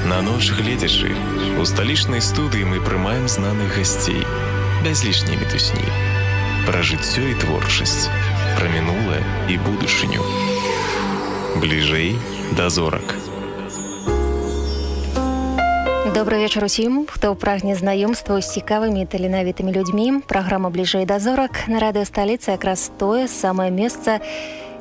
На ноч гледзячы, у сталічнай студыі мы прымаем знаных гасцей, без лішняй мітусні. Пра жыццё і творчасць, пра мінулае і будучыню. Бліжэй да зорак. Добрый вечар усім, хто прагне знаёмства з цікавымі і таленавітымі людзьмі. Праграма «Бліжэй да зорак» на радыё сталіцы якраз тое самае месца,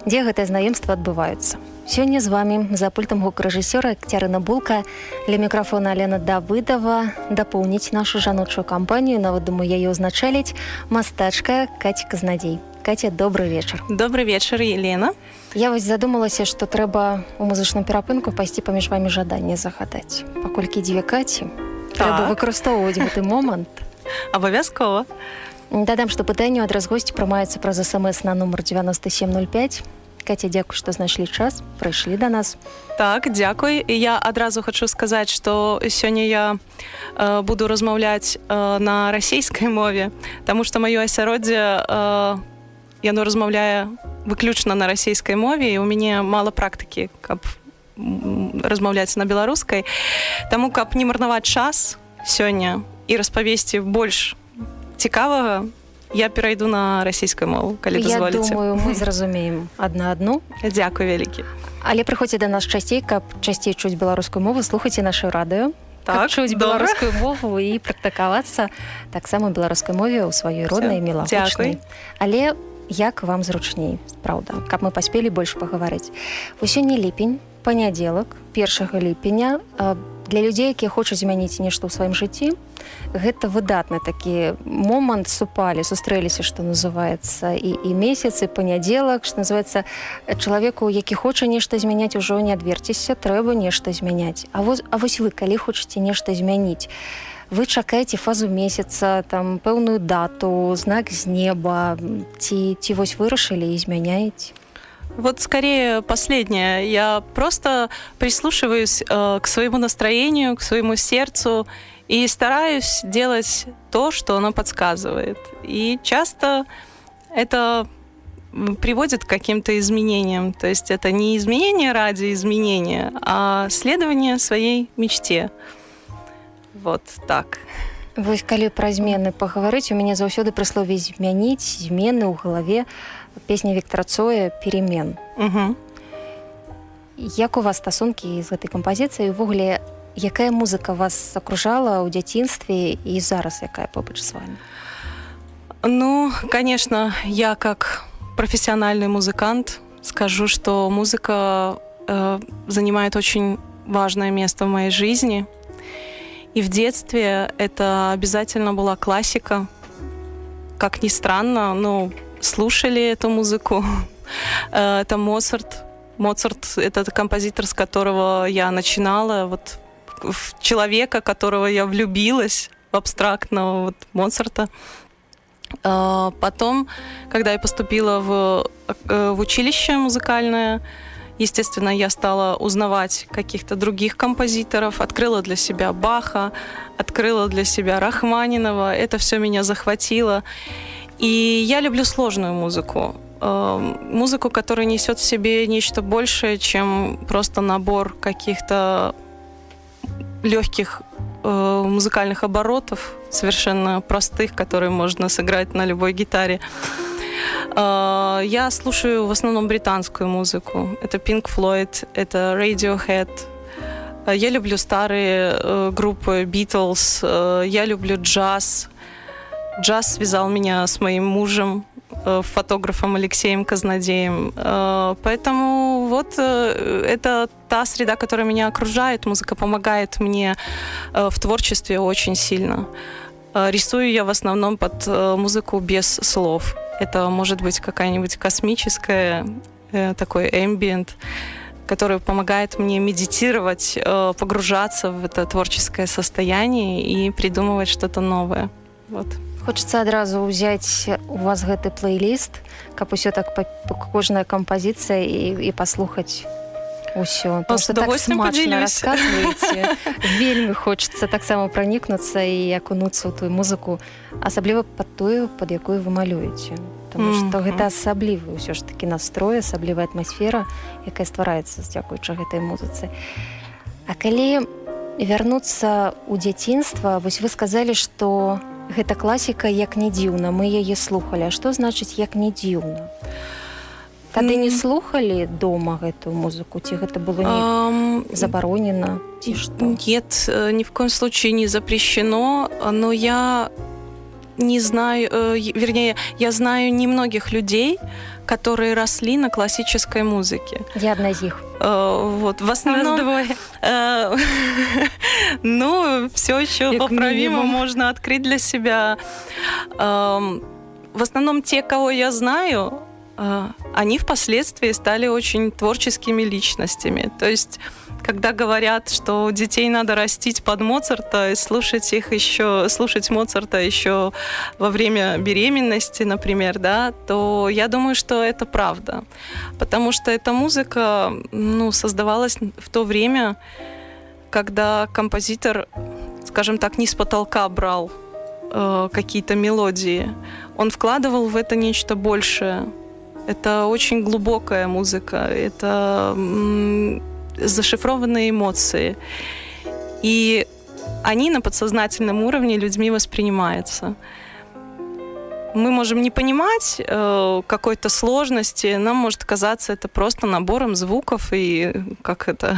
дзе гэтае знаёмства адбываюцца. Сёння з вамі за пультам гукарэжысёра Кацярына Булка, ля мікрафона Алена Давыдова, дапоўніць нашу жаночую кампанію, нават думаю, яе ўзначаліць, мастачка Каця Казнадзей. Катя, добрый вечар. Добрый вечар, Елена. Я вось задумалася, што трэба у музычным перапынку пайсці паміж вамі жаданне загадаць. Паколькі дзве Каці, трэба выкарыстоўваць гэты момант. Абавязкова. Дадам, што пытанне ад разгосці прымаецца праз СМС на нумар 9705. Катя, дзякуй, што знайшлі час, прыйшлі да нас. Так, дзякуй. Я адразу хочу сказаць, што сёння я буду размаўляць на расійскай мове, таму што маё асяроддзе яно размаўляе выключна на расійскай мове, і ў мяне мала практыкі, каб размаўляць на беларускай. Таму, каб не марнаваць час сёння і распавесці больш цікавага, я перайду на расійскую мову, калі дазволіце. Я думаю, мы зразумеем адна адну. Дзякуй вялікі. Але прыходзьце да нас часцей, каб часцей чуць беларускую мову, слухайце наша радыё. Так, каб чуць беларускую мову і практыкавацца таксама беларускай мове ў сваёй роднай мілагучнай. Але як вам зручней, праўда, каб мы паспелі больш пагаварыць. Сёння ліпень, панядзелак, 1 ліпеня. Для людзей, якія хочуць змяніць нешта ў сваім жыцці, гэта выдатны такі момант, сустрэліся, што называецца, і месяц, і панядзелак, што называецца, чалавеку, які хоча нешта змяняць, ужо не адверцеся, трэба нешта змяняць. А вось вы, калі хочаце нешта змяніць, вы чакаеце фазу месяца, там, пэўную дату, знак з неба, ці вось вырашылі і змяняеце? Вот скорее последнее. Я просто прислушиваюсь к своему настроению, к своему сердцу и стараюсь делать то, что оно подсказывает. И часто это приводит к каким-то изменениям. То есть это не изменение ради изменения, а следование своей мечте. Вот так. Вось калі пра змены пагаварыць, у мяне заўсёды прыслове змяніць, змены ў галаве. Песня Віктара Цоя «Перемен». Угу. Як у вас стасункі з гэтай кампазіцыяй? Увогуле, якая музыка вас акружала ў дзяцінстве і зараз якая побач з вами? Ну, конечно, я как профессиональный музыкант скажу, что музыка занимает очень важное место в моей жизни. И в детстве это обязательно была классика. Как ни странно, слушали эту музыку. Это Моцарт. Моцарт — это композитор, с которого я начинала. Вот в человека, которого я влюбилась, в абстрактного Моцарта. Потом, когда я поступила в училище музыкальное, естественно, я стала узнавать каких-то других композиторов, открыла для себя Баха, открыла для себя Рахманинова. Это все меня захватило. И я люблю сложную музыку. Музыку, которая несет в себе нечто большее, чем просто набор каких-то легких музыкальных оборотов, совершенно простых, которые можно сыграть на любой гитаре. Я слушаю в основном британскую музыку. Это Pink Floyd, это Radiohead. Я люблю старые группы Beatles. Я люблю джаз. Джаз связал меня с моим мужем, фотографом Алексеем Казнадеем. Поэтому вот это та среда, которая меня окружает. Музыка помогает мне в творчестве очень сильно. Рисую я в основном под музыку без слов. Это может быть какая-нибудь космическая, такой эмбиент, который помогает мне медитировать, погружаться в это творческое состояние и придумывать что-то новое. Вот. Хочацца адразу ўзяць у вас гэты плейліст, каб усё так кожная кампазіцыя і паслухаць усё. Потому што так смачна расказваеце. Вельмі хочацца таксама пранікнуцца і акунуцца ў тую музыку, асабліва пад тую, пад якую вы малюеце. Таму што гэта асаблівы ўсё ж такі настрой, асаблівая атмасфера, якая ствараецца дзякуючы гэтай музыцы. А калі Вярнуцца ў дзяцінства, вось вы сказалі, што гэта класіка як не дзіўна, мы яе слухалі. А што значыць як не дзіўна? Тады не слухали дома гэтую музыку? Ці гэта было не забаронена? Ці што? Нет, ни в коем случае не запрещено, но я не знаю, вернее, я знаю немногих людей, которые росли на классической музыке. Я одна из них. Вот, в основном... двое. Ну, все еще поправимо можно открыть для себя. В основном те, кого я знаю, они впоследствии стали очень творческими личностями. То есть, когда говорят, что детей надо растить под Моцарта и слушать Моцарта еще во время беременности, например, да, то я думаю, что это правда. Потому что эта музыка, создавалась в то время, когда композитор, скажем так, не с потолка брал какие-то мелодии. Он вкладывал в это нечто большее. Это очень глубокая музыка, это зашифрованные эмоции. И они на подсознательном уровне людьми воспринимаются. Мы можем не понимать какой-то сложности, нам может казаться это просто набором звуков, и как это,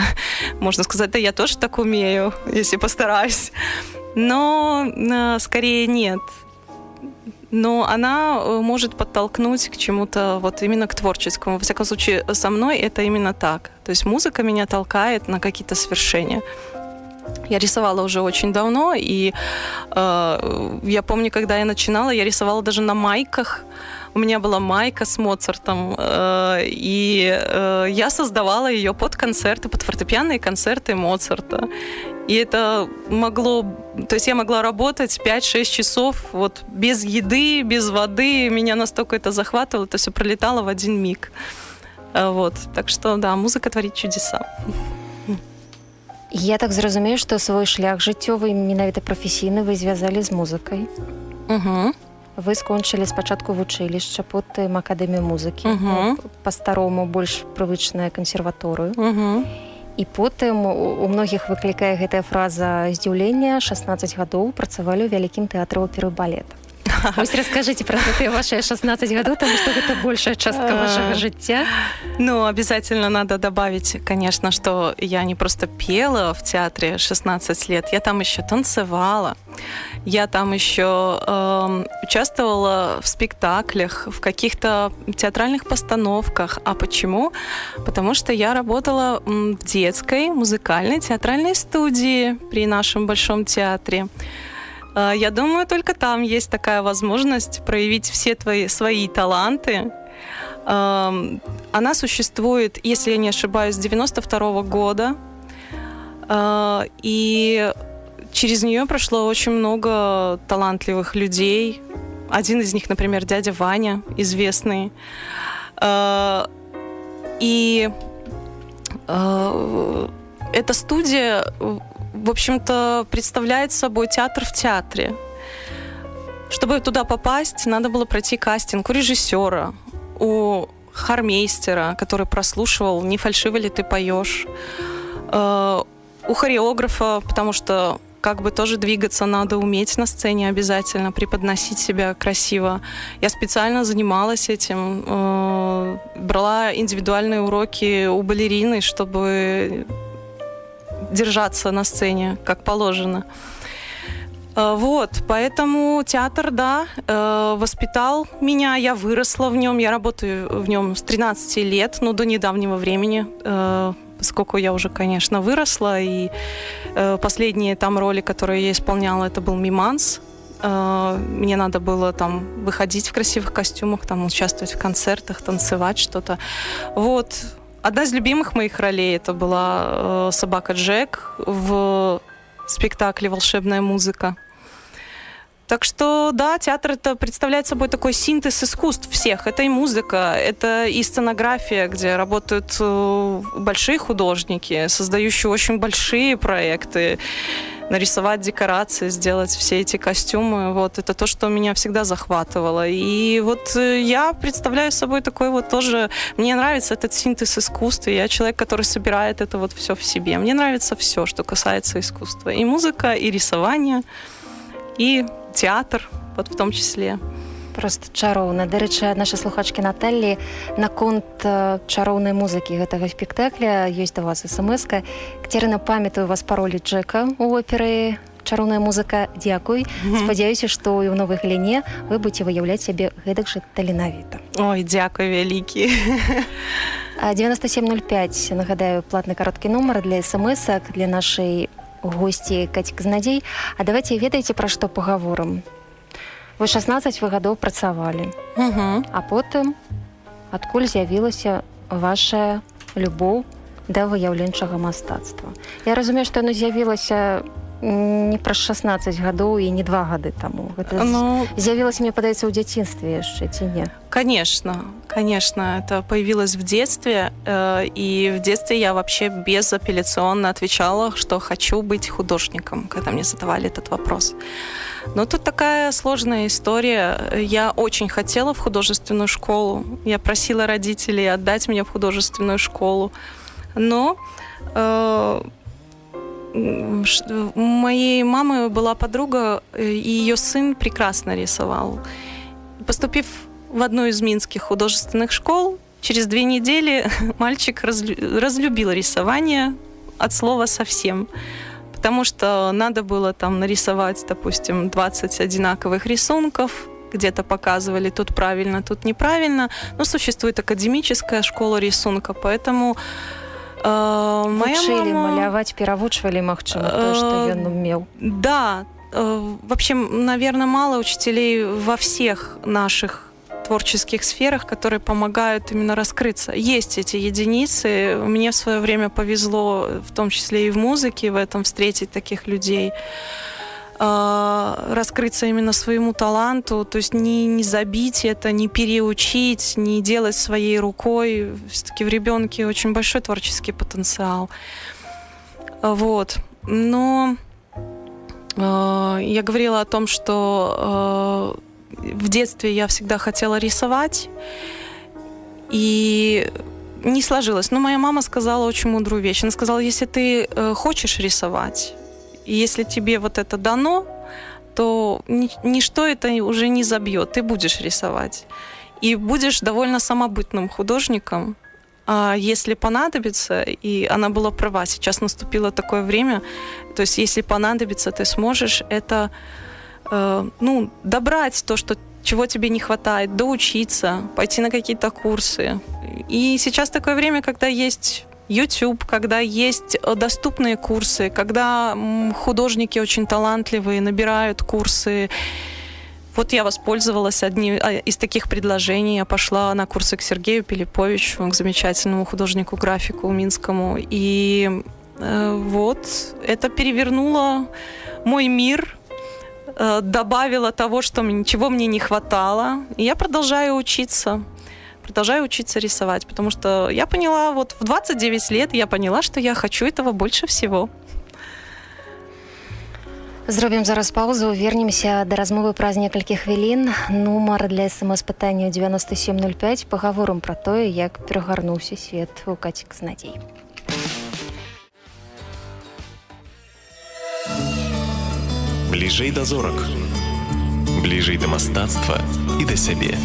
можно сказать, да я тоже так умею, если постараюсь. Но скорее нет. Но она может подтолкнуть к чему-то, вот именно к творческому. Во всяком случае, со мной это именно так. То есть музыка меня толкает на какие-то свершения. Я рисовала уже очень давно, и я помню, когда я начинала, я рисовала даже на майках. У меня была майка с Моцартом, и я создавала ее под концерты, под фортепианные концерты Моцарта. И это могло... То есть я могла работать 5-6 часов вот без еды, без воды. Меня настолько это захватывало, это все пролетало в один миг. Вот. Так что, да, музыка творит чудеса. Я так зразумею, што свой шлях жыццёвы, менавіта прафесійны, вы звязалі з музыкай. Угу. Вы скончылі спачатку вучылішча, потым акадэмію музыкі, па-старому больш прывычная кансерваторыю. І потым у многіх выклікае гэтая фраза здзіўлення, 16 гадоў працавалі ў вялікім тэатры оперы і балета. Вось расскажите про гэтыя ваши 16 гадоў, потому что это большая частка вашего жыцця. Ну, обязательно надо добавить, конечно, что я не просто пела в театре 16 лет, я там еще танцевала, я там еще участвовала в спектаклях, в каких-то театральных постановках. А почему? Потому что я работала в детской музыкальной театральной студии при нашем Большом театре. Я думаю, только там есть такая возможность проявить все свои таланты. Она существует, если я не ошибаюсь, с 92 года. И через нее прошло очень много талантливых людей. Один из них, например, дядя Ваня, известный. И эта студия, в общем-то, представляет собой театр в театре. Чтобы туда попасть, надо было пройти кастинг у режиссера, у хормейстера, который прослушивал, не фальшиво ли ты поешь, у хореографа, потому что как бы тоже двигаться надо уметь на сцене обязательно, преподносить себя красиво. Я специально занималась этим, брала индивидуальные уроки у балерины, чтобы держаться на сцене, как положено. Вот, поэтому театр, да, воспитал меня, я выросла в нем, я работаю в нем с 13 лет, до недавнего времени, поскольку я уже, конечно, выросла, и последние там роли, которые я исполняла, это был миманс. Мне надо было там выходить в красивых костюмах, там участвовать в концертах, танцевать что-то. Вот. Одна из любимых моих ролей это была собака Джек в спектакле «Волшебная музыка». Так что, да, театр это представляет собой такой синтез искусств всех. Это и музыка, это и сценография, где работают большие художники, создающие очень большие проекты. нарисовать декорации, сделать все эти костюмы. Вот это то, что меня всегда захватывало. И вот я представляю собой такой вот тоже... Мне нравится этот синтез искусства. Я человек, который собирает это вот все в себе. Мне нравится все, что касается искусства. И музыка, и рисование, и театр, вот в том числе. Просто чароўна. Дарэчы, наша слухачкі Наталлі наконт чароўнай музыкі гэтага спектакля ёсць да вас смс-ка. Кацярына, памятаю вас па ролі Джека у оперы «Чароўная музыка». Дзякуй. Спадзяюся, што і ў новай галіне вы будзеце выяўляць сябе гэтак жа таленавіта. Ой, дзякуй вялікі. 9705, нагадаю, платны кароткі нумар для смс-ак для нашай госці Каці Казнадзей. А давайте ведаеце, пра што пагаворым. Вы 16 гадоў працавалі, а потым адкуль з'явілася ваша любоў да выяўленчага мастацтва. Я разумею, што яно з'явілася не праз 16 гадоў і не 2 гады таму. Гэта з'явілася, мне падаецца, ў дзяцінстве яшчэ, ці не? Конечно, это появилось в детстве, и в детстве я вообще безапелляционно отвечала, что хочу быть художником, когда мне задавали этот вопрос. Но тут такая сложная история. Я очень хотела в художественную школу, я просила родителей отдать меня в художественную школу, но у моей мамы была подруга, и ее сын прекрасно рисовал. Поступив в одну из минских художественных школ, через 2 недели мальчик разлюбил рисование от слова совсем. Потому что надо было там нарисовать, допустим, 20 одинаковых рисунков, где-то показывали тут правильно, тут неправильно. Но существует академическая школа рисунка, поэтому моя Вучылі мама... маляваць, перавучвалі, магчыма, тое, што ён умеў. Да, вообще, наверное, мало учителей во всех наших творческих сферах, которые помогают именно раскрыться. Есть эти единицы. Мне в свое время повезло, в том числе и в музыке, в этом встретить таких людей, раскрыться именно своему таланту, то есть не забить это, не переучить, не делать своей рукой. Все-таки в ребенке очень большой творческий потенциал. Вот. Но я говорила о том, что в детстве я всегда хотела рисовать, и не сложилось. Но моя мама сказала очень мудрую вещь. Она сказала, если ты хочешь рисовать, и если тебе вот это дано, то ничто это уже не забьет. Ты будешь рисовать. И будешь довольно самобытным художником. А если понадобится, и она была права, сейчас наступило такое время, то есть если понадобится, ты сможешь это добрать то, чего тебе не хватает, доучиться, пойти на какие-то курсы. И сейчас такое время, когда есть YouTube, когда есть доступные курсы, когда художники очень талантливые набирают курсы. Вот я воспользовалась одним из таких предложений. Я пошла на курсы к Сергею Пилиповичу, к замечательному художнику-графику минскому. И вот это перевернуло мой мир, добавило того, чего мне не хватало. И я продолжаю учиться рисовать, потому что я поняла, вот в 29 лет я поняла, что я хочу этого больше всего. Зробім зараз паузу, вернемся да размовы праз некалькі хвілін. Нумар для смс-пытання 9705. Пагаворым пра тое, як перагарнуўся свет у Каці Казнадзей. Бліжэй да зорак, бліжэй да мастацтва і да сябе.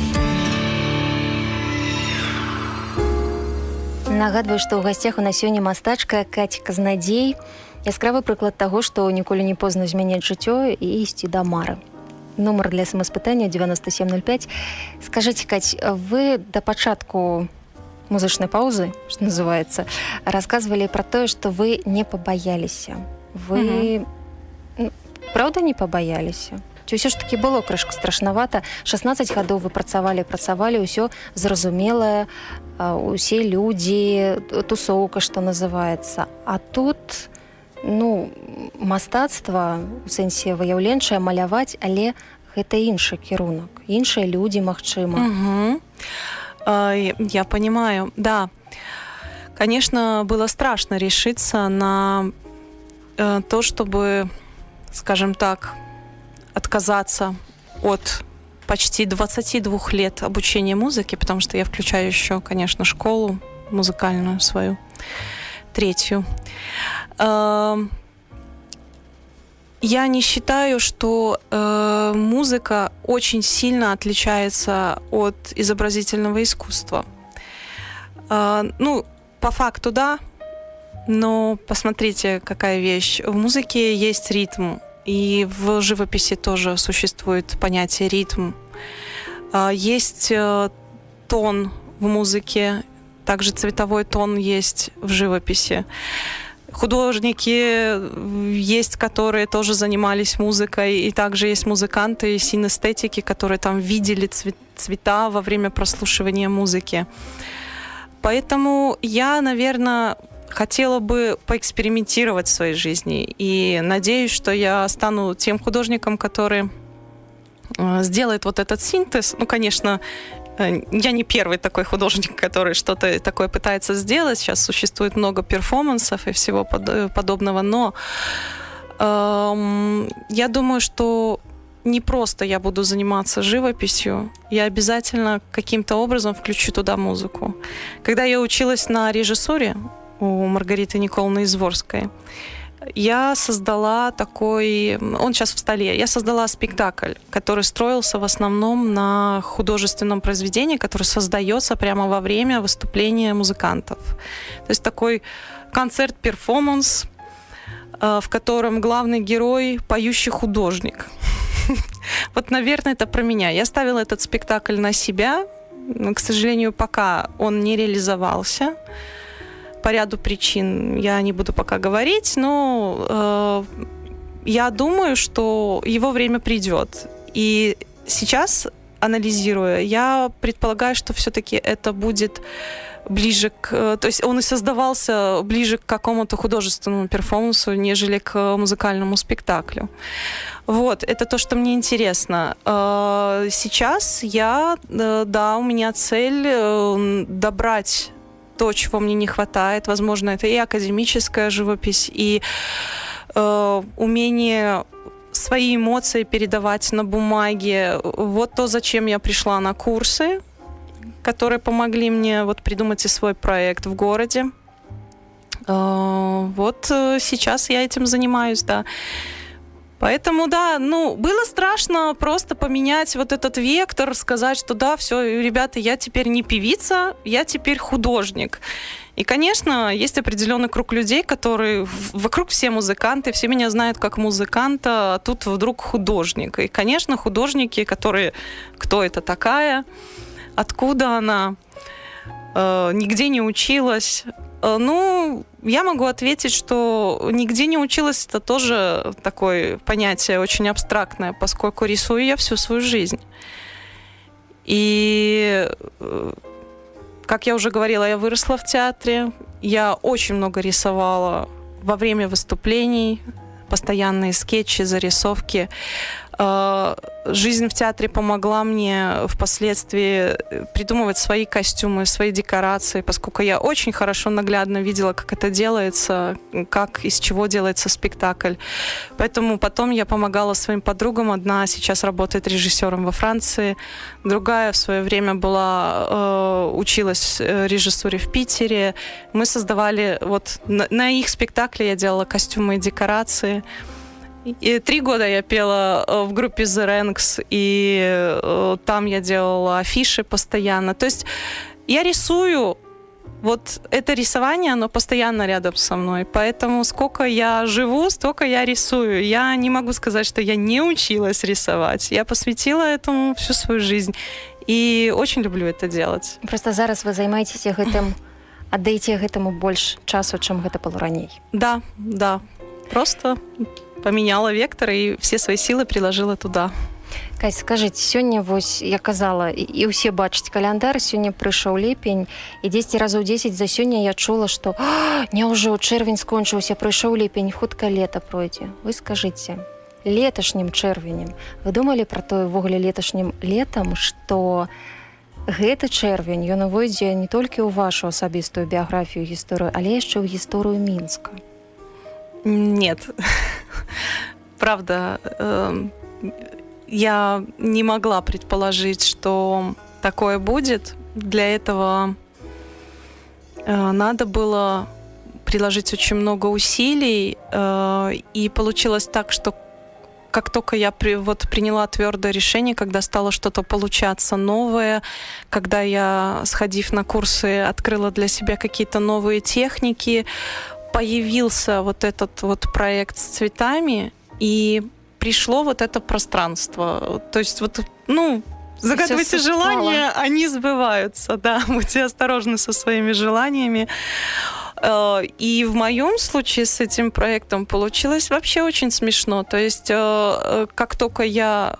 Нагадваю, што ў гасцях у нас сёння мастачка Каці Казнадзей. Яскравы прыклад таго, што ніколі не позна змяняць жыццё і ісці да мары. Нумар для смс-пытання 9705. Скажыце, Каць, вы да пачатку музычнай паўзы, што называецца, расказвалі пра тое, што вы не пабаяліся. Вы правда не пабаяліся? Ці ўсё ж такі было крышку страшнавата? 16 гадоў вы працавалі, ўсё зразумелае, усе людзі, тусоўка, што называецца. А тут, мастацтва, у сэнсе выяўленчае, маляваць, але гэта іншы кірунак, іншыя людзі, магчыма. Я понимаю, да. Конечно, было страшно решиться на то, чтобы скажем так, отказаться от почти 22 лет обучения музыке, потому что я включаю еще, конечно, школу музыкальную свою, 3-ю. Я не считаю, что музыка очень сильно отличается от изобразительного искусства. Ну, по факту, да, но посмотрите, какая вещь. В музыке есть ритм, и в живописи тоже существует понятие ритм. Есть тон в музыке, также цветовой тон есть в живописи. Художники есть, которые тоже занимались музыкой, и также есть музыканты и синестетики, которые там видели цвета во время прослушивания музыки. Поэтому я, наверное, хотела бы поэкспериментировать в своей жизни, и надеюсь, что я стану тем художником, который сделает вот этот синтез. Ну, конечно, я не первый такой художник, который что-то такое пытается сделать. Сейчас существует много перформансов и всего подобного, но я думаю, что не просто я буду заниматься живописью, я обязательно каким-то образом включу туда музыку. Когда я училась на режиссуре у Маргариты Николаевны Изворской, я создала такой... Он сейчас в столе. Я создала спектакль, который строился в основном на художественном произведении, которое создается прямо во время выступления музыкантов. То есть такой концерт-перформанс, в котором главный герой — поющий художник. Вот, наверное, это про меня. Я ставила этот спектакль на себя. К сожалению, пока он не реализовался. По ряду причин я не буду пока говорить, но я думаю, что его время придет. И сейчас, анализируя, я предполагаю, что все-таки это будет ближе к... То есть он и создавался ближе к какому-то художественному перформансу, нежели к музыкальному спектаклю. Вот, это то, что мне интересно. Сейчас да, у меня цель добрать то, чего мне не хватает. Возможно, это и академическая живопись, и умение свои эмоции передавать на бумаге. Вот то, зачем я пришла на курсы, которые помогли мне вот придумать и свой проект в городе. Вот сейчас я этим занимаюсь, да. Поэтому, да, было страшно просто поменять вот этот вектор, сказать, что да, все, ребята, я теперь не певица, я теперь художник. И, конечно, есть определенный круг людей, которые вокруг все музыканты, все меня знают как музыканта, а тут вдруг художник. И, конечно, художники, которые, кто это такая, откуда она, нигде не училась. Я могу ответить, что нигде не училась, это тоже такое понятие очень абстрактное, поскольку рисую я всю свою жизнь. И, как я уже говорила, я выросла в театре, я очень много рисовала во время выступлений, постоянные скетчи, зарисовки. Жизнь в театре помогла мне впоследствии придумывать свои костюмы, свои декорации, поскольку я очень хорошо наглядно видела, как это делается, как, из чего делается спектакль. Поэтому потом я помогала своим подругам. Одна сейчас работает режиссером во Франции, другая в свое время училась режиссуре в Питере. Мы создавали, вот на их спектакле я делала костюмы и декорации. И 3 года я пела в группе The Ranks, и там я делала афиши постоянно. То есть я рисую, вот это рисование, оно постоянно рядом со мной. Поэтому сколько я живу, столько я рисую. Я не могу сказать, что я не училась рисовать. Я посвятила этому всю свою жизнь. И очень люблю это делать. Просто зараз вы займаетесь гэтым, аддаеце гэтаму больш часу, чым гэта было раней. Да. Просто поменяла вектор и все свои силы приложила туда. Кать, скажите, сёння, вось, я казала, і ўсе бачаць каляндар, сёння прыйшоў ліпень, і 10 разоў 10 за сёння я чула, што няўжо чэрвень скончыўся, прыйшоў ліпень, хутка лета пройдзе. Вы скажыце, леташнім чэрвенем, вы думалі пра тое ўвогуле леташнім летам, што гэты чэрвень, ён увойдзе не толькі ў вашу асабістую біяграфію, гісторыю, але яшчэ ў гісторыю Мінска? Нет. правда, я не могла предположить, что такое будет. Для этого надо было приложить очень много усилий, и получилось так, что как только я приняла твердое решение, когда стало что-то получаться новое, когда я, сходив на курсы, открыла для себя какие-то новые техники, появился вот этот вот проект с цветами, и пришло вот это пространство. То есть вот, загадывайте желания, они сбываются, да, будьте осторожны со своими желаниями. И в моем случае с этим проектом получилось вообще очень смешно. То есть как только я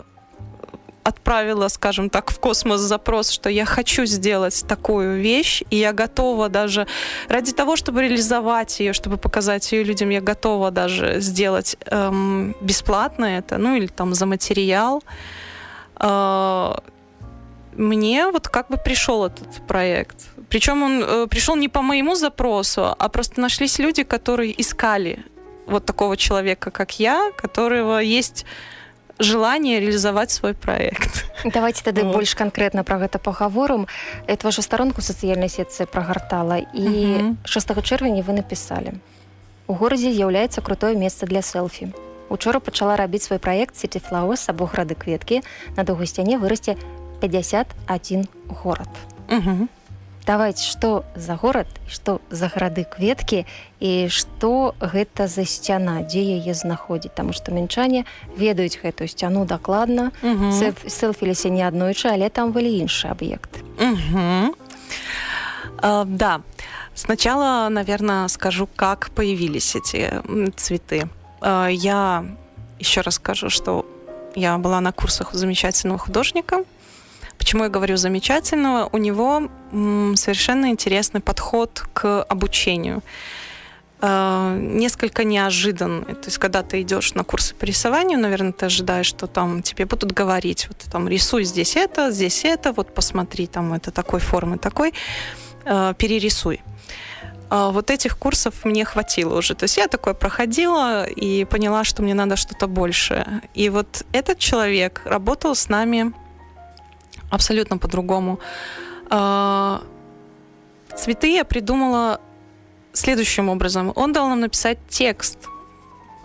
отправила, скажем так, в космос запрос, что я хочу сделать такую вещь, и я готова даже ради того, чтобы реализовать ее, чтобы показать ее людям, я готова даже сделать бесплатно это, или там за материал. Мне вот как бы пришел этот проект. Причем он пришел не по моему запросу, а просто нашлись люди, которые искали вот такого человека, как я, которого есть желание реализовать свой проект. Давайте тады больш канкрэтна пра гэта пагаворым. Это вашу старонку сацыяльнай сетцы прагартала, і 6 чэрвеня вы напісалі: у горадзе з'яўляецца крутое месца для селфі. Учора пачала рабіць свой праект City Flowers або грады кветкі. На доўгай сцяне вырасце 51 горад. Давайте, што за горад, што за грады кветкі і што гэта за сцяна, дзе яе знаходзіць, таму што мінчане ведаюць гэтую сцяну дакладна, селфіліся не аднойчы, але там былі іншыя аб'екты. Да, сначала, наверное, скажу, как появились эти цветы. Я еще раз скажу, что я была на курсах у замечательного художника. Почему я говорю замечательного? У него совершенно интересный подход к обучению. Несколько неожиданный. То есть, когда ты идешь на курсы по рисованию, наверное, ты ожидаешь, что там тебе будут говорить, вот там рисуй здесь это, вот посмотри, там это такой формы, такой, перерисуй. Вот этих курсов мне хватило уже. То есть я такое проходила и поняла, что мне надо что-то большее. И вот этот человек работал с нами абсолютно по-другому. Цветы я придумала следующим образом. Он дал нам написать текст.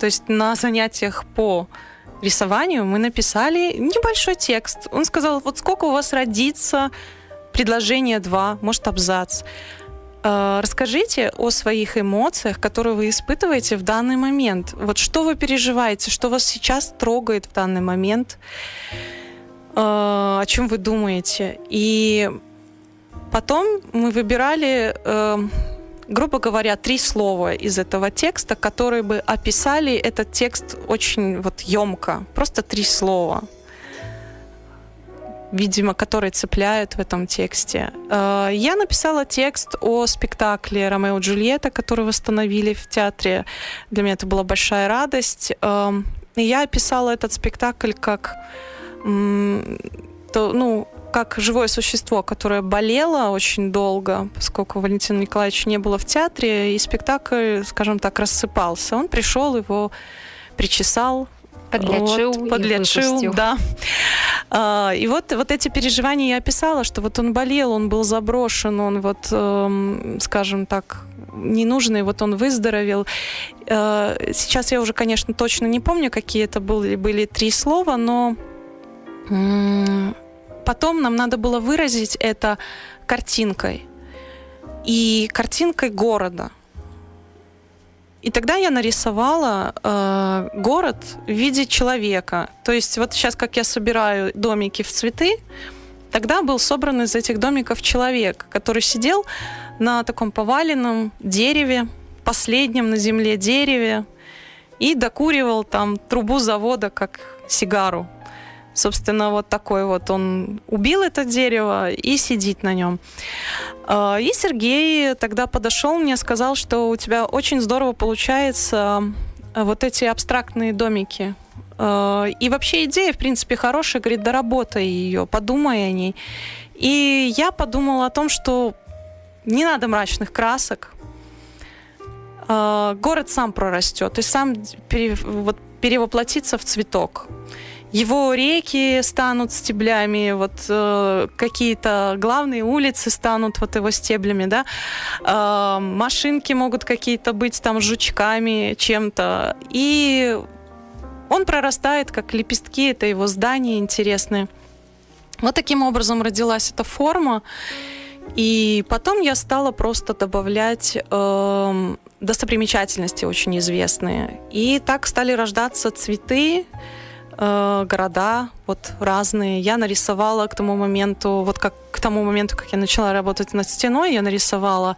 То есть на занятиях по рисованию мы написали небольшой текст. Он сказал, вот сколько у вас родится, предложение 2, может, абзац. Расскажите о своих эмоциях, которые вы испытываете в данный момент. Вот что вы переживаете, что вас сейчас трогает в данный момент, о чем вы думаете. И потом мы выбирали, грубо говоря, 3 слова из этого текста, которые бы описали этот текст очень вот ёмко. Просто 3 слова, видимо, которые цепляют в этом тексте. Я написала текст о спектакле «Ромео и Джульетта», который восстановили в театре. Для меня это была большая радость. И я описала этот спектакль как как живое существо, которое болело очень долго, поскольку Валентина Николаевича не было в театре, и спектакль, скажем так, рассыпался. Он пришел, его причесал, подлечил, да. И вот эти переживания я описала, что вот он болел, он был заброшен, он вот, скажем так, ненужный, вот он выздоровел. Сейчас я уже, конечно, точно не помню, какие это были 3 слова, но потом нам надо было выразить это картинкой. И картинкой города. И тогда я нарисовала город в виде человека. То есть вот сейчас, как я собираю домики в цветы, тогда был собран из этих домиков человек, который сидел на таком поваленном дереве, последнем на земле дереве, и докуривал там трубу завода, как сигару. Собственно, вот такой вот он убил это дерево и сидит на нем. И Сергей тогда подошел мне, сказал, что у тебя очень здорово получается вот эти абстрактные домики. И вообще идея, в принципе, хорошая. Говорит, доработай ее, подумай о ней. И я подумала о том, что не надо мрачных красок. Город сам прорастет. То есть сам перевоплотиться в цветок. Его реки станут стеблями, вот какие-то главные улицы станут вот его стеблями, да. Машинки могут какие-то быть там жучками, чем-то. И он прорастает, как лепестки, это его здания интересные. Вот таким образом родилась эта форма. И потом я стала просто добавлять достопримечательности очень известные. И так стали рождаться цветы, города вот разные. Я нарисовала к тому моменту, как я начала работать над стеной, я нарисовала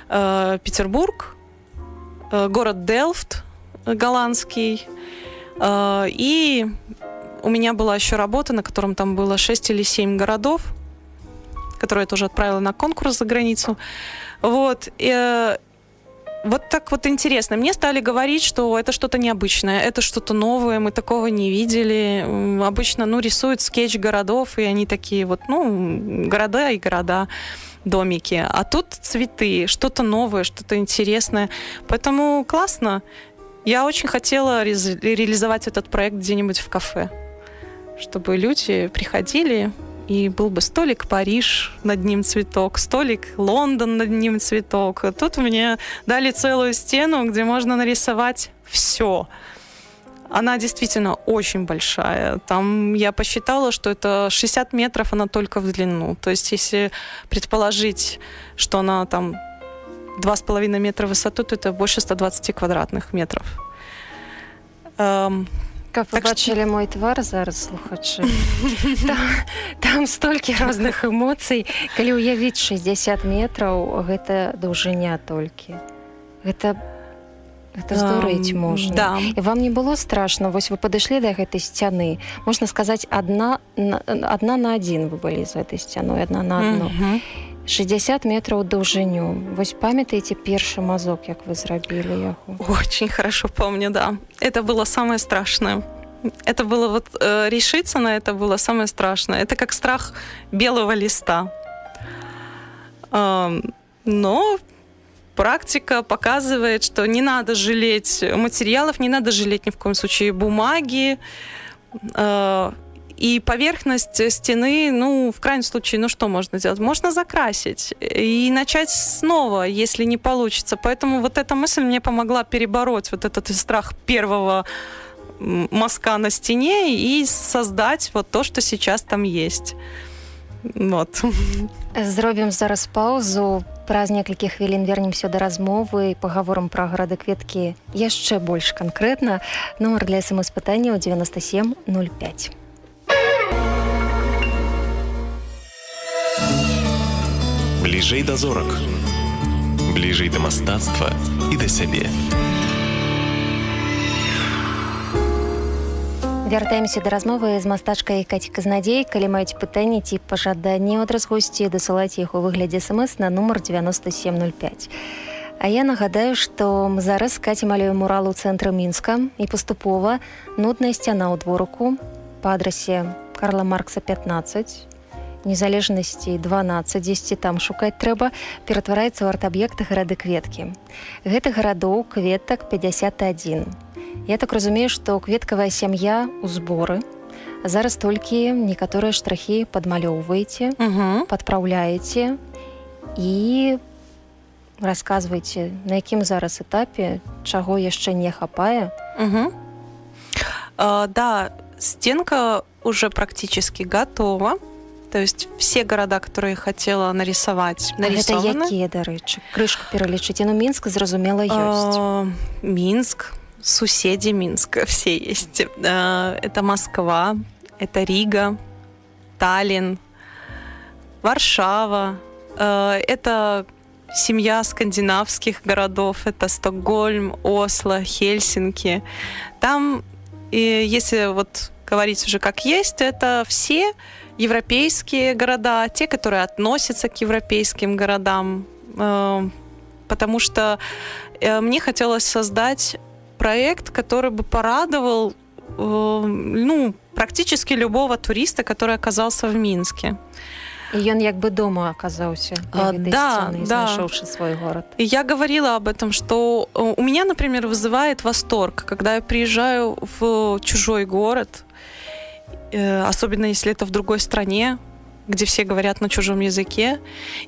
Петербург, город Делфт голландский, и у меня была еще работа, на котором там было 6 или 7 городов, которые я тоже отправила на конкурс за границу. Вот. Вот так вот интересно. Мне стали говорить, что это что-то необычное, это что-то новое, мы такого не видели. Обычно, рисуют скетч городов, и они такие вот, города и города, домики. А тут цветы, что-то новое, что-то интересное. Поэтому классно. Я очень хотела реализовать этот проект где-нибудь в кафе, чтобы люди приходили, и был бы столик Париж, над ним цветок, столик Лондон, над ним цветок. А тут мне дали целую стену, где можно нарисовать все. Она действительно очень большая. Там я посчитала, что это 60 метров, она только в длину. То есть если предположить, что она там 2,5 метра в высоту, то это больше 120 квадратных метров. Как вы бачили мой твар зараз, слухачы, там столькі розных эмоцый. Калі ўявіць 60 метраў, гэта даўжыня толькі. Гэта здурыць можна. Да. І вам не было страшно? Вось вы падышлі да гэтай сцяны. Можна сказаць, адна на адзін вы былі з гэтай сцяной, адна на адну. 60 метраў даўжыню. Вось памятаеце першы мазок, як вы зрабілі яго? Очень хорошо помню, да. Это было самое страшное. Это было вот решиться на это было самое страшное. Это как страх белого листа. Но практика показывает, что не надо жалеть материалов, не надо жалеть ни в коем случае бумаги. И поверхность стены, в крайнем случае, что можно сделать? Можно закрасить и начать снова, если не получится. Поэтому вот эта мысль мне помогла перебороть вот этот страх первого мазка на стене и создать вот то, что сейчас там есть. Вот. Зробім зараз паузу. Праз некалькі хвілін вернемся да размовы і пагаворым пра гарады-кветкі яшчэ больш канкрэтна. Нумар для смс-пытанняў 9705. Бліжэй да зорак, бліжэй да мастацтва і да сябе. Вяртаемся да размовы з мастачкай Каці Казнадзей. Калі маюць пытанні ці пажаданні ад госці, дасылайце іх у выглядзе смс на нумар 9705. А я нагадаю, што мы зараз з Кацей малюем мурал у цэнтры Мінска, і паступова нудная сцяна ў дворыку па адрасе Карла Маркса 15, Незалежнасці 12, 10 там шукаць трэба, ператвараецца ў арт-аб'ект гарады-кветкі. Гэтых гарадоў кветак 51. Я так разумею, што кветкавая сям'я ў зборы. Зараз толькі некаторыя штрахі падмалёўваеце, падпраўляеце і расказвайце, на якім зараз этапе, чаго яшчэ не хапае. Да, стенка уже практически готова. То есть все города, которые я хотела нарисовать, нарисованы. А гэта якія, дарэчы? Крышку пералічыце. Мінск, зразумела, ёсць. Минск, соседи Минска все есть. Это Москва, это Рига, Таллин, Варшава. Это семья скандинавских городов. Это Стокгольм, Осло, Хельсинки. Там, если вот говорить уже как есть, это все европейские города, те, которые относятся к европейским городам, потому что мне хотелось создать проект, который бы порадовал практически любого туриста, который оказался в Минске. И он як бы дома оказался, знайшоўшы свой город. И я говорила об этом, что у меня, например, вызывает восторг, когда я приезжаю в чужой город, особенно если это в другой стране, где все говорят на чужом языке,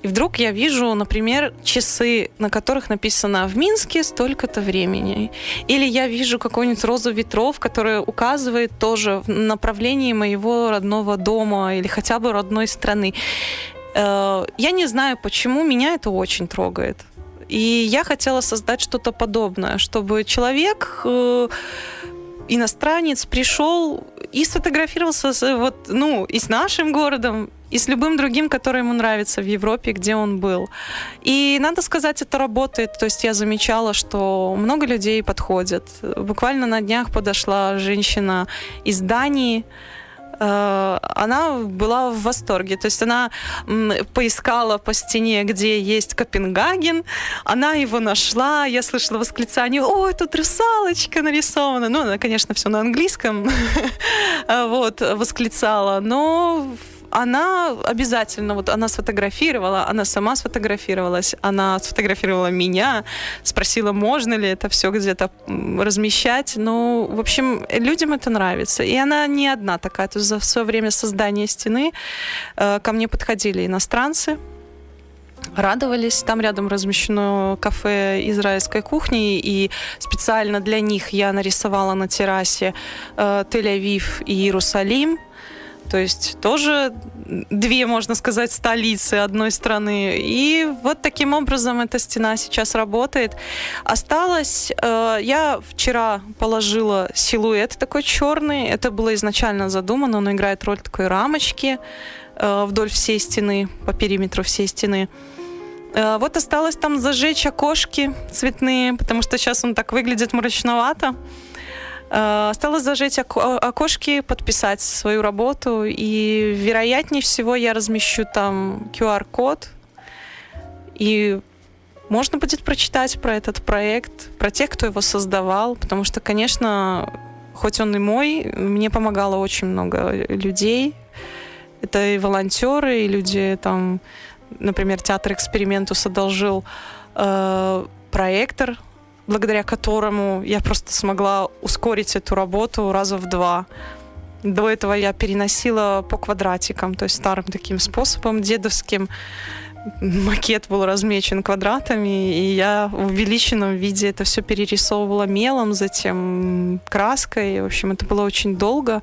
и вдруг я вижу, например, часы, на которых написано «в Минске столько-то времени», или я вижу какую-нибудь розу ветров, которая указывает тоже в направлении моего родного дома или хотя бы родной страны. Я не знаю, почему, меня это очень трогает. И я хотела создать что-то подобное, чтобы человек, иностранец, пришел и сфотографировался и с нашим городом, и с любым другим, который ему нравится в Европе, где он был. И надо сказать, это работает. То есть я замечала, что много людей подходят. Буквально на днях подошла женщина из Дании. Она была в восторге. То есть она поискала по стене, где есть Копенгаген. Она его нашла. Я слышала восклицание: «Ой, тут русалочка нарисована». Ну, она, конечно, все на английском восклицала. Но она обязательно, она сфотографировала, она сама сфотографировалась, она сфотографировала меня, спросила, можно ли это все где-то размещать. Ну, в общем, людям это нравится. И она не одна такая. То есть за все время создания стены ко мне подходили иностранцы, радовались. Там рядом размещено кафе израильской кухни, и специально для них я нарисовала на террасе Тель-Авив и Иерусалим. То есть тоже две, можно сказать, столицы одной страны. И вот таким образом эта стена сейчас работает. Осталось... Я вчера положила силуэт такой черный. Это было изначально задумано. Он играет роль такой рамочки вдоль всей стены, по периметру всей стены. Вот осталось там зажечь окошки цветные, потому что сейчас он так выглядит мрачновато. Осталось зажечь окошки, подписать свою работу, и, вероятнее всего, я размещу там QR-код, и можно будет прочитать про этот проект, про тех, кто его создавал, потому что, конечно, хоть он и мой, мне помогало очень много людей. Это и волонтеры, и люди там, например, театр «Экспериментус» одолжил проектор, благодаря которому я просто смогла ускорить эту работу раза в 2. До этого я переносила по квадратикам, то есть старым таким способом, дедовским. Макет был размечен квадратами, и я в увеличенном виде это все перерисовывала мелом, затем краской. В общем, это было очень долго.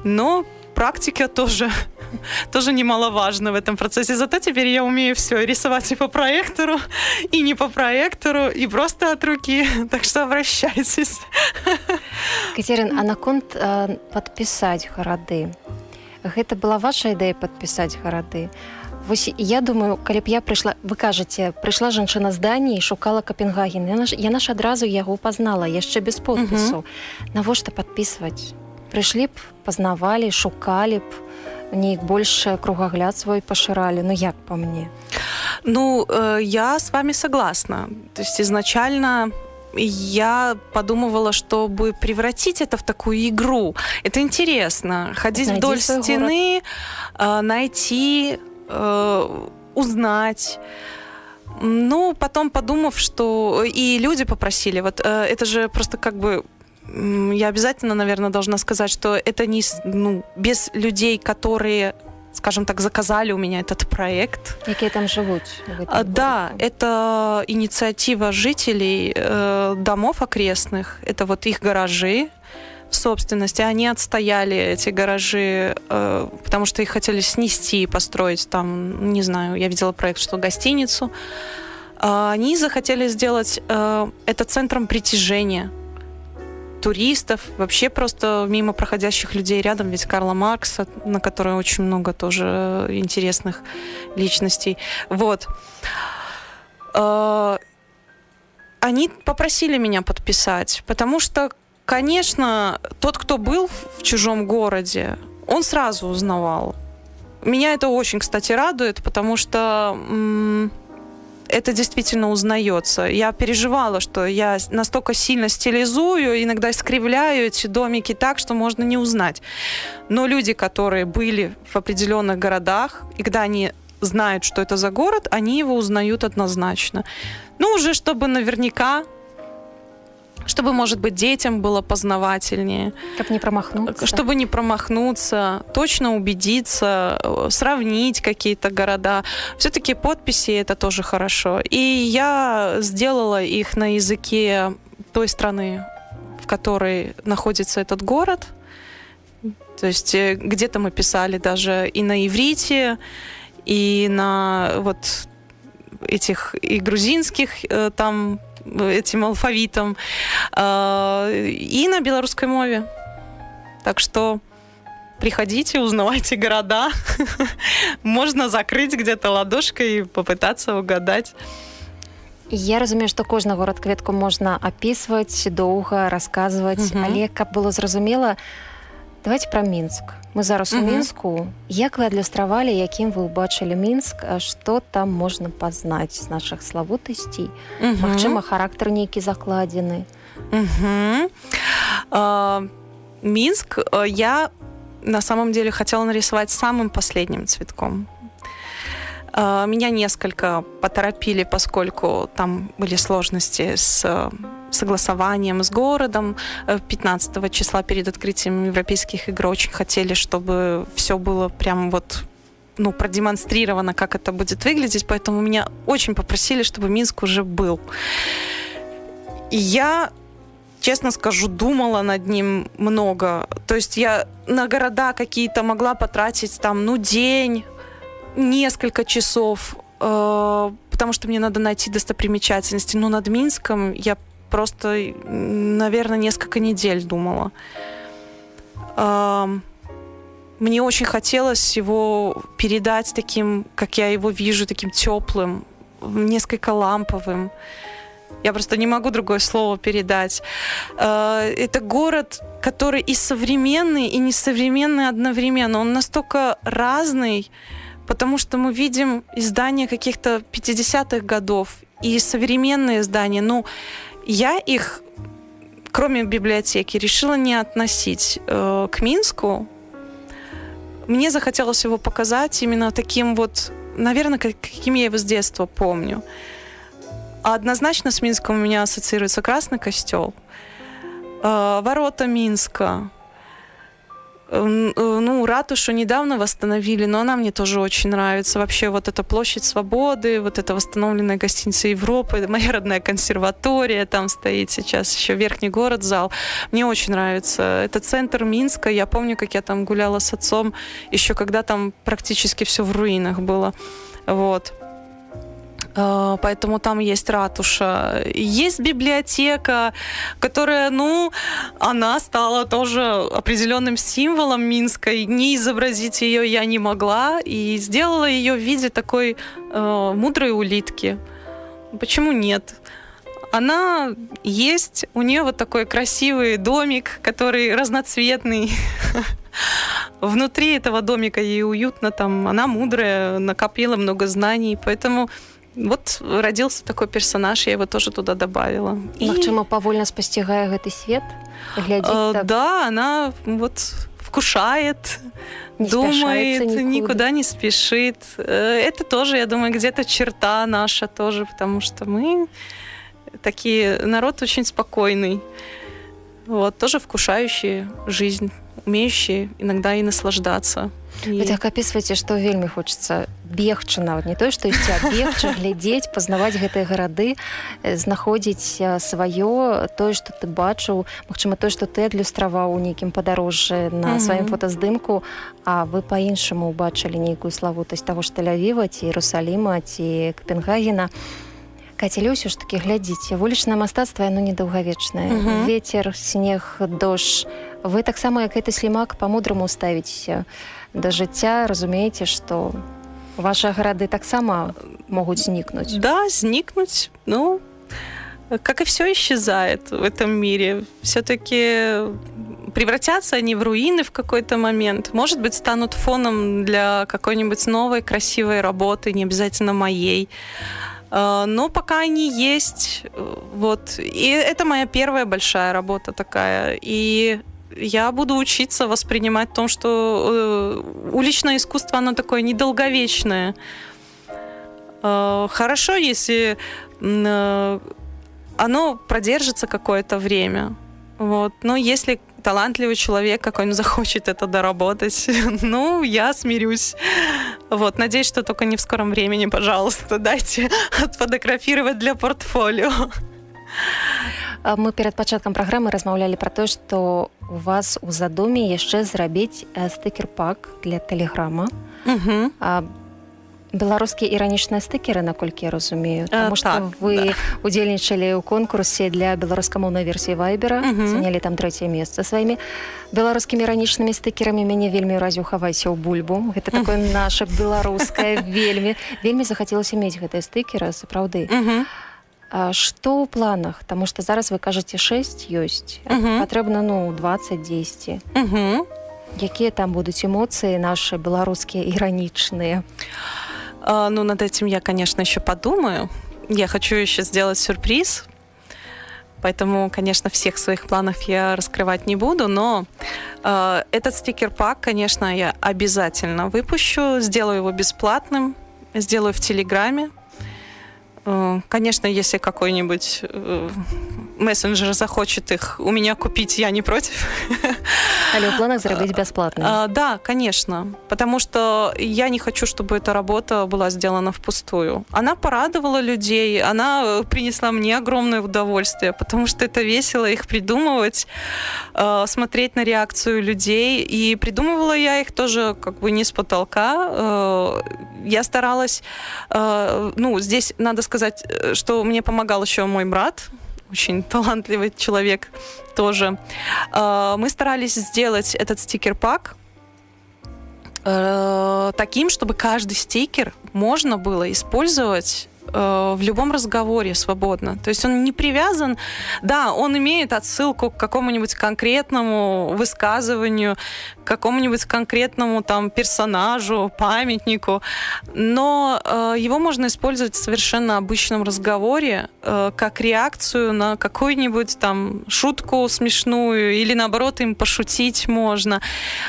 Но практика тоже немаловажна в этом процессе. Зато теперь я умею все рисовать и по проектору, и не по проектору, и просто от руки. Так что обращайтесь. Катерин, а наконт подписать гарады. Гэта была ваша ідэя падпісаць гарады. Вось я думаю, калі б я прыйшла, вы кажаце, прыйшла жанчына з Даніі і шукала Копенгаген. Яна ж адразу яго пазнала, яшчэ без подпісу. Навошта падпісваць? Прыйшлі б, пазнавалі, шукалі б, неяк больше кругагляд свой поширали. Ну, як по мне? Ну, я с вами согласна. То есть изначально я подумывала, чтобы превратить это в такую игру. Это интересно. Ходить вдоль стены, найти, узнать. Ну, потом подумав, что... И люди попросили. Вот это же просто как бы... Я обязательно, наверное, должна сказать, что это не без людей, которые, скажем так, заказали у меня этот проект. Какие там живут? Да, это инициатива жителей домов окрестных. Это вот их гаражи в собственности. Они отстояли эти гаражи, потому что их хотели снести и построить там, не знаю, я видела проект, что гостиницу. Они захотели сделать это центром притяжения туристов, вообще просто мимо проходящих людей рядом, ведь Карла Маркса, на которой очень много тоже интересных личностей. Вот. Они попросили меня подписать, потому что, конечно, тот, кто был в чужом городе, он сразу узнавал. Меня это очень, кстати, радует, потому что это действительно узнается. Я переживала, что я настолько сильно стилизую, иногда искривляю эти домики так, что можно не узнать. Но люди, которые были в определенных городах, и когда они знают, что это за город, они его узнают однозначно. Ну, уже чтобы наверняка, чтобы, может быть, детям было познавательнее. Чтобы не промахнуться. Чтобы не промахнуться, точно убедиться, сравнить какие-то города. Все-таки подписи — это тоже хорошо. И я сделала их на языке той страны, в которой находится этот город. То есть где-то мы писали даже и на иврите, и на вот этих и грузинских там этим алфавитом, и на белорусской мове. Так что приходите, узнавайте города. Можно закрыть где-то ладошкой и попытаться угадать. Я разумею, што кожны горад-кветку можна апісваць, доўга расказваць, але каб было зразумела, давайте пра Мінск. Мы зараз у Мінску. Як вы адлюстравалі, якім вы ўбачылі Мінск, што там можна пазнаць з нашых славутасцей? Магчыма, характар нейкі закладзены? Минск я на самом деле хотела нарисовать самым последним цветком. Меня несколько поторопили, поскольку там были сложности с согласованием с городом. 15 числа перед открытием Европейских игр очень хотели, чтобы все было прям вот продемонстрировано, как это будет выглядеть, поэтому меня очень попросили, чтобы Минск уже был. И я, честно скажу, думала над ним много. То есть я на города какие-то могла потратить там, день, несколько часов, потому что мне надо найти достопримечательности. Но над Минском я просто, наверное, несколько недель думала. Мне очень хотелось его передать таким, как я его вижу, таким теплым, несколько ламповым. Я просто не могу другое слово передать. Это город, который и современный, и несовременный одновременно. Он настолько разный, потому что мы видим издания каких-то 50-х годов и современные издания. Я их, кроме библиотеки, решила не относить к Минску. Мне захотелось его показать именно таким вот, наверное, каким я его с детства помню. А однозначно с Минском у меня ассоциируется Красный костел, ворота Минска. Ратушу недавно восстановили, но она мне тоже очень нравится. Вообще вот эта площадь Свободы, вот эта восстановленная гостиница Европы, моя родная консерватория, там стоит сейчас еще Верхний город, зал. Мне очень нравится. Это центр Минска. Я помню, как я там гуляла с отцом, еще когда там практически все в руинах было. Вот. Поэтому там есть ратуша. Есть библиотека, которая, она стала тоже определенным символом Минска. И не изобразить ее я не могла. И сделала ее в виде такой мудрой улитки. Почему нет? Она есть. У нее вот такой красивый домик, который разноцветный. Внутри этого домика ей уютно. Там она мудрая, накопила много знаний. Поэтому вот родился такой персонаж, я его тоже туда добавила. Магчыма, павольна спасцігае гэты свет? Так. Да, она вот вкушает, думает, никуда не спешит. Это тоже, я думаю, где-то черта наша тоже, потому что мы народ очень спокойный. Вот, тоже вкушающий жизнь, умеющий иногда и наслаждаться. Вы так апісваеце, што вельмі хочацца бегчы нават, не тое, што ісці, а бегчы, глядзець, пазнаваць гэтыя гарады, знаходзіць сваё, тое, што ты бачыў, магчыма, тое, што ты адлюстраваў у нейкім падарожжы на сваім фотаздымку, а вы па-іншаму ўбачылі нейкую славутасць таго ж Тель-Авіва, ці Іерусаліма, ці Капенгагена. Каця, ўсё ж такі, глядзіце, вулічнае мастацтва, яно недаўгавечнае. Вецер, снег, дождж. Вы таксама, як гэты слімак, па-мудрому ставіцеся да жыцця, разумееце, што ваши гарады таксама могуць знікнуць. Да, знікнуць. Как и все исчезает в этом мире. Все-таки превратятся они в руины в какой-то момент. Может быть, станут фоном для какой-нибудь новой красивой работы, не обязательно моей. Но пока они есть, вот. И это моя первая большая работа такая. И я буду учиться воспринимать то, что уличное искусство, оно такое недолговечное. Хорошо, если оно продержится какое-то время. Вот. Но если талантливый человек какой-нибудь захочет это доработать, ну, я смирюсь. Вот. Надеюсь, что только не в скором времени, пожалуйста, дайте отфотографировать для портфолио. Мы перад пачаткам праграмы размаўлялі пра тое, што у вас у задуме яшчэ зрабіць стыкер-пак для тэлеграма. Беларускія іранічныя стыкеры, наколькі я разумею, таму што вы удзельнічалі ў конкурсе для беларускамоўнай версіі Вайбера, занялі там 3е месца сваімі беларускімі іранічнымі стыкерамі. Мяне вельмі ўразіў «Хавайся ў бульбу». Гэта такое наша беларускае вельмі захацелася мець гэтыя стыкеры, сапраўды. Што ў планах? Таму што зараз вы кажаце 6 ёсць, патрэбна 20-10. Якія там будуць эмоцыі нашы беларускія іранічныя? Ну, над этим я, конечно, еще подумаю. Я хочу еще сделать сюрприз, поэтому, конечно, всех своих планов я раскрывать не буду, но этот стикер-пак, конечно, я обязательно выпущу, сделаю его бесплатным, сделаю в Телеграме. Конечно, если какой-нибудь мессенджер захочет их у меня купить, я не против. Але в планах зробить бесплатно? Да, конечно. Потому что я не хочу, чтобы эта работа была сделана впустую. Она порадовала людей, она принесла мне огромное удовольствие, потому что это весело их придумывать, смотреть на реакцию людей. И придумывала я их тоже как бы не с потолка. Я старалась... здесь надо сказать, что мне помогал еще мой брат, очень талантливый человек тоже. Мы старались сделать этот стикер-пак таким, чтобы каждый стикер можно было использовать в любом разговоре свободно. То есть он не привязан... Да, он имеет отсылку к какому-нибудь конкретному высказыванию, к какому-нибудь конкретному там персонажу, памятнику, но его можно использовать в совершенно обычном разговоре как реакцию на какую-нибудь там шутку смешную или, наоборот, им пошутить можно.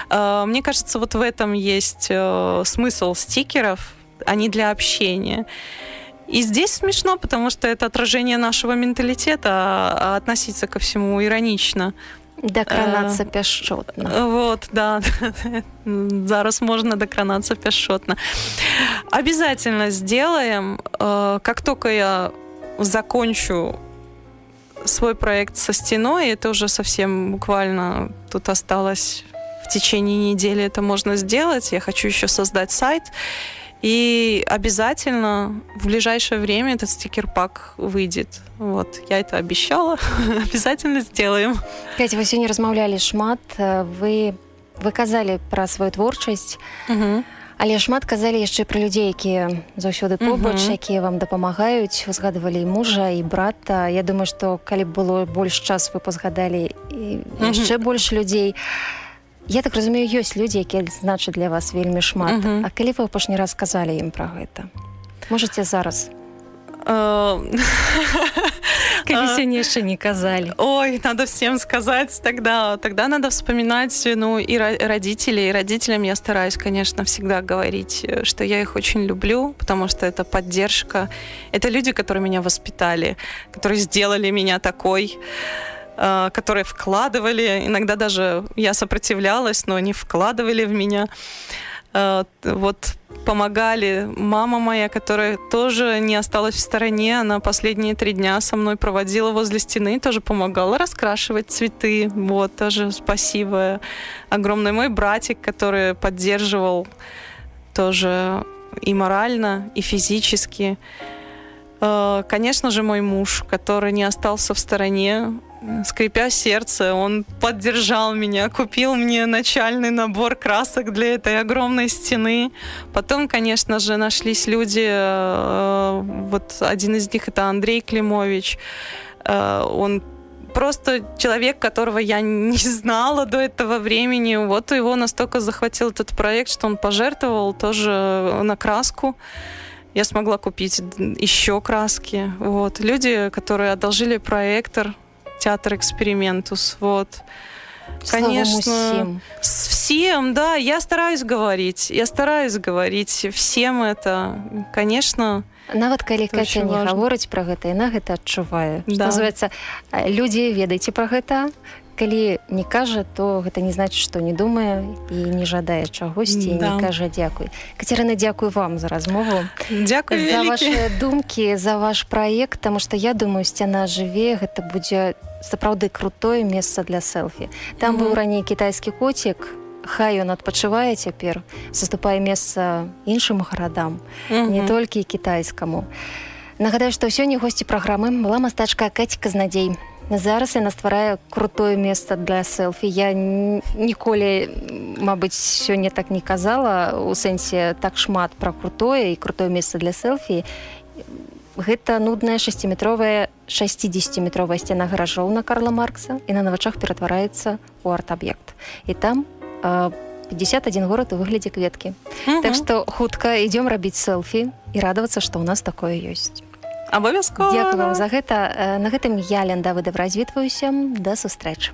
Мне кажется, вот в этом есть смысл стикеров, они для общения. И здесь смешно, потому что это отражение нашего менталитета, а относиться ко всему иронично. Докранаться пяшчотна. Вот, да. Зараз можно докранаться пяшчотна. Обязательно сделаем. Как только я закончу свой проект со стеной, это уже совсем буквально тут осталось в течение недели это можно сделать. Я хочу еще создать сайт. И обязательно в ближайшее время этот стикер-пак выйдет. Вот, я это обещала. Обязательно сделаем. Катя, вы сегодня размаўлялі шмат. Вы казалі пра сваю творчасць, але шмат казалі яшчэ пра людзей, якія заўсёды побач, якія вам дапамагаюць. Узгадывалі і мужа, і брата. Я думаю, што калі б было больш час, вы пазгадалі яшчэ больш людзей. Я так разумею, ёсць людзі, якія значаць для вас вельмі шмат. А калі вы апошні раз сказалі ім пра гэта? Можаце зараз? Калі сёння яшчэ не казалі. Ой, надо всем сказать тогда. Тогда надо вспоминать, и родителей. И родителям я стараюсь, конечно, всегда говорить, что я их очень люблю, потому что это поддержка. Это люди, которые меня воспитали, которые сделали меня такой, которые вкладывали, иногда даже я сопротивлялась, но они вкладывали в меня, вот помогали. Мама моя, которая тоже не осталась в стороне, она последние 3 дня со мной проводила возле стены, тоже помогала раскрашивать цветы, вот, тоже спасибо огромное. Мой братик, который поддерживал тоже и морально, и физически. Конечно же, мой муж, который не остался в стороне, скрипя сердце, он поддержал меня, купил мне начальный набор красок для этой огромной стены. Потом, конечно же, нашлись люди, вот один из них это Андрей Климович. Он просто человек, которого я не знала до этого времени. Вот его настолько захватил этот проект, что он пожертвовал тоже на краску. Я смогла купить еще краски. Вот. Люди, которые одолжили проектор, театр «Экспериментус». Вот. Конечно, всем, да, я стараюсь говорить всем это, конечно. Нават калі Каця не гаворыць пра гэта, яна гэта адчувае. Да. Называецца, людзі, ведайце пра гэта. Калі не кажа, то гэта не значыць, што не думае і не жадае чагосьці, да. Не кажа дзякуй. Кацярына, дзякуй вам за размову. Дзякуй за вялікі. ваши думкі, за ваш праект, таму што я думаю, сцяна жыве, гэта будзе сапраўды крутое месца для селфі. Там быў раней кітайскі коцік, хай ён адпачывае цяпер, саступае месца іншым гарадам, не толькі кітайскаму. Нагадаю, што сёння госці праграмы была мастачка Каця Казнадзей. Зараз яна стварае крутое месца для селфі. Я ніколі, мабыць, сёння так не казала, у сэнсе так шмат пра крутое і крутое месца для селфі. Гэта нудная 60-метровая сцяна гаражоў на Карла Маркса, і на вачах ператвараецца ў арт-аб'ект. І там 51 горад у выглядзе кветкі. Так што хутка ідём рабіць селфі і радавацца, што ў нас такое ёсць. Абавязкова. Дзякую вам за гэта. На гэтым я, Лен Давыдов, развітваюся. Да сустрэчы.